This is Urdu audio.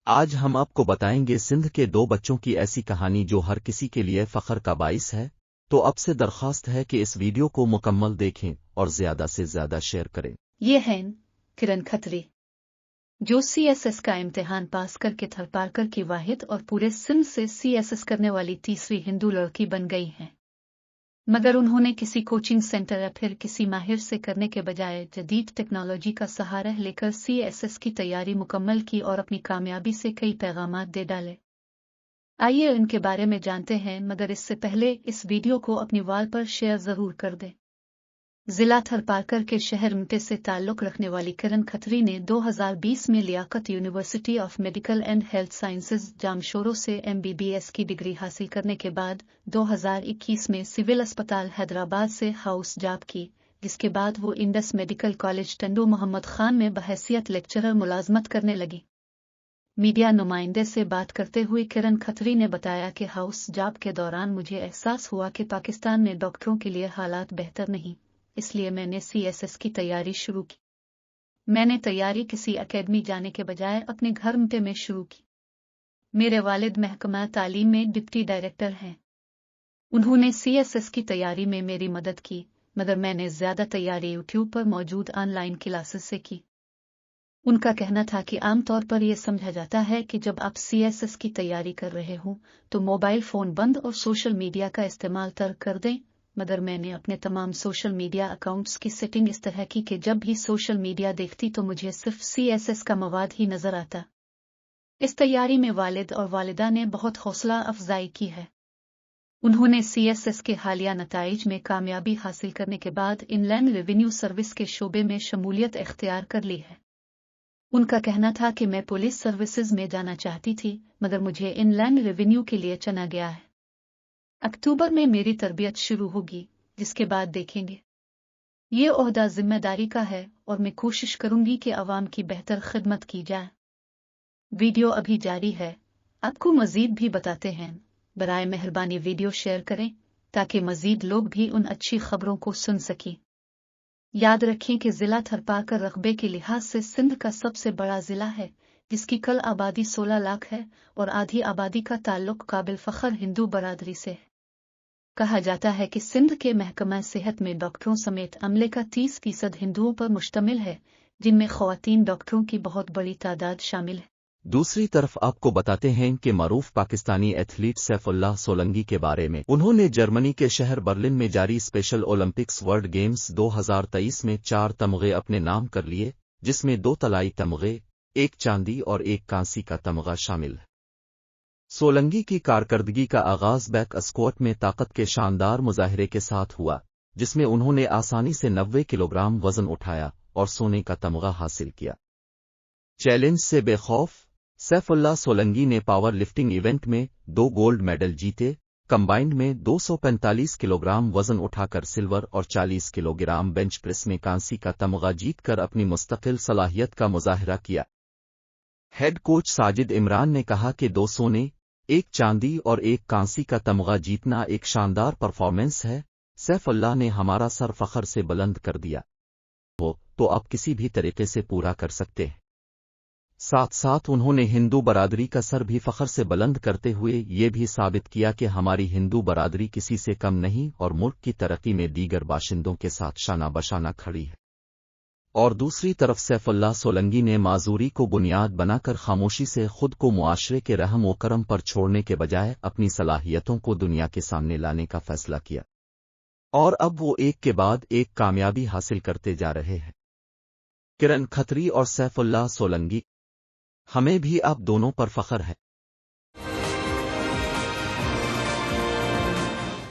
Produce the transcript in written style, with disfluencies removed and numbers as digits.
آج ہم آپ کو بتائیں گے سندھ کے دو بچوں کی ایسی کہانی جو ہر کسی کے لیے فخر کا باعث ہے۔ تو اب سے درخواست ہے کہ اس ویڈیو کو مکمل دیکھیں اور زیادہ سے زیادہ شیئر کریں۔ یہ ہیں کرن کھتری، جو CSS کا امتحان پاس کر کے تھرپارکر کی واحد اور پورے سندھ سے CSS کرنے والی تیسری ہندو لڑکی بن گئی ہیں، مگر انہوں نے کسی کوچنگ سینٹر یا پھر کسی ماہر سے کرنے کے بجائے جدید ٹیکنالوجی کا سہارا لے کر CSS کی تیاری مکمل کی اور اپنی کامیابی سے کئی پیغامات دے ڈالے۔ آئیے ان کے بارے میں جانتے ہیں، مگر اس سے پہلے اس ویڈیو کو اپنی وال پر شیئر ضرور کر دیں۔ ضلع تھرپارکر کے شہر مٹے سے تعلق رکھنے والی کرن کھتری نے 2020 میں Liaquat university of medical and health sciences Jamshoro سے MBBS کی ڈگری حاصل کرنے کے بعد 2021 میں سول اسپتال حیدرآباد سے ہاؤس جاب کی، جس کے بعد وہ Indus medical college Tando Muhammad Khan میں بحیثیت لیکچرر ملازمت کرنے لگی۔ میڈیا نمائندے سے بات کرتے ہوئے کرن کھتری نے بتایا کہ ہاؤس جاب کے دوران مجھے احساس ہوا کہ پاکستان میں ڈاکٹروں کے لیے حالات بہتر نہیں، اس لیے میں نے CSS کی تیاری شروع کی۔ میں نے تیاری کسی اکیڈمی جانے کے بجائے اپنے گھر مٹے میں شروع کی۔ میرے والد محکمہ تعلیم میں ڈپٹی ڈائریکٹر ہیں۔ انہوں نے CSS کی تیاری میں میری مدد کی، مگر میں نے زیادہ تیاری YouTube پر موجود آن لائن کلاسز سے کی۔ ان کا کہنا تھا کہ عام طور پر یہ سمجھا جاتا ہے کہ جب آپ CSS کی تیاری کر رہے ہوں تو موبائل فون بند اور سوشل میڈیا کا استعمال ترک کر دیں، مگر میں نے اپنے تمام سوشل میڈیا اکاؤنٹس کی سیٹنگ اس طرح کی کہ جب بھی سوشل میڈیا دیکھتی تو مجھے صرف CSS کا مواد ہی نظر آتا۔ اس تیاری میں والد اور والدہ نے بہت حوصلہ افزائی کی ہے۔ انہوں نے CSS کے حالیہ نتائج میں کامیابی حاصل کرنے کے بعد ان لینڈ ریونیو سروس کے شعبے میں شمولیت اختیار کر لی ہے۔ ان کا کہنا تھا کہ میں پولیس سروسز میں جانا چاہتی تھی، مگر مجھے ان لینڈ ریونیو کے لیے چنا گیا ہے۔ اکتوبر میں میری تربیت شروع ہوگی، جس کے بعد دیکھیں گے۔ یہ عہدہ ذمہ داری کا ہے اور میں کوشش کروں گی کہ عوام کی بہتر خدمت کی جائے۔ ویڈیو ابھی جاری ہے، آپ کو مزید بھی بتاتے ہیں۔ برائے مہربانی ویڈیو شیئر کریں تاکہ مزید لوگ بھی ان اچھی خبروں کو سن سکیں۔ یاد رکھیں کہ ضلع تھرپارکر رقبے کے لحاظ سے سندھ کا سب سے بڑا ضلع ہے، جس کی کل آبادی 16 لاکھ ہے اور آدھی آبادی کا تعلق قابل فخر ہندو برادری سے ہے۔ کہا جاتا ہے کہ سندھ کے محکمہ صحت میں ڈاکٹروں سمیت عملے کا 30% ہندوؤں پر مشتمل ہے، جن میں خواتین ڈاکٹروں کی بہت بڑی تعداد شامل ہے۔ دوسری طرف آپ کو بتاتے ہیں کہ معروف پاکستانی ایتھلیٹ سیف اللہ سولنگی کے بارے میں۔ انہوں نے جرمنی کے شہر برلن میں جاری اسپیشل اولمپکس ورلڈ گیمز 2023 میں 4 تمغے اپنے نام کر لیے، جس میں 2 طلائی تمغے، 1 چاندی اور 1 کانسی کا تمغہ شامل ہے۔ سولنگی کی کارکردگی کا آغاز بیک اسکواٹ میں طاقت کے شاندار مظاہرے کے ساتھ ہوا، جس میں انہوں نے آسانی سے 90 کلوگرام وزن اٹھایا اور سونے کا تمغہ حاصل کیا۔ چیلنج سے بے خوف، سیف اللہ سولنگی نے پاور لفٹنگ ایونٹ میں 2 گولڈ میڈل جیتے، کمبائنڈ میں 245 کلوگرام وزن اٹھا کر سلور اور 40 کلوگرام بینچ پریس میں کانسی کا تمغہ جیت کر اپنی مستقل صلاحیت کا مظاہرہ کیا۔ ہیڈ کوچ ساجد عمران نے کہا کہ 2 سونے، 1 چاندی اور 1 کانسی کا تمغہ جیتنا ایک شاندار پرفارمنس ہے۔ سیف اللہ نے ہمارا سر فخر سے بلند کر دیا ہو تو آپ کسی بھی طریقے سے پورا کر سکتے ہیں۔ ساتھ ساتھ انہوں نے ہندو برادری کا سر بھی فخر سے بلند کرتے ہوئے یہ بھی ثابت کیا کہ ہماری ہندو برادری کسی سے کم نہیں اور ملک کی ترقی میں دیگر باشندوں کے ساتھ شانہ بشانہ کھڑی ہے۔ اور دوسری طرف سیف اللہ سولنگی نے معذوری کو بنیاد بنا کر خاموشی سے خود کو معاشرے کے رحم و کرم پر چھوڑنے کے بجائے اپنی صلاحیتوں کو دنیا کے سامنے لانے کا فیصلہ کیا، اور اب وہ ایک کے بعد ایک کامیابی حاصل کرتے جا رہے ہیں۔ کرن کھتری اور سیف اللہ سولنگی، ہمیں بھی آپ دونوں پر فخر ہے۔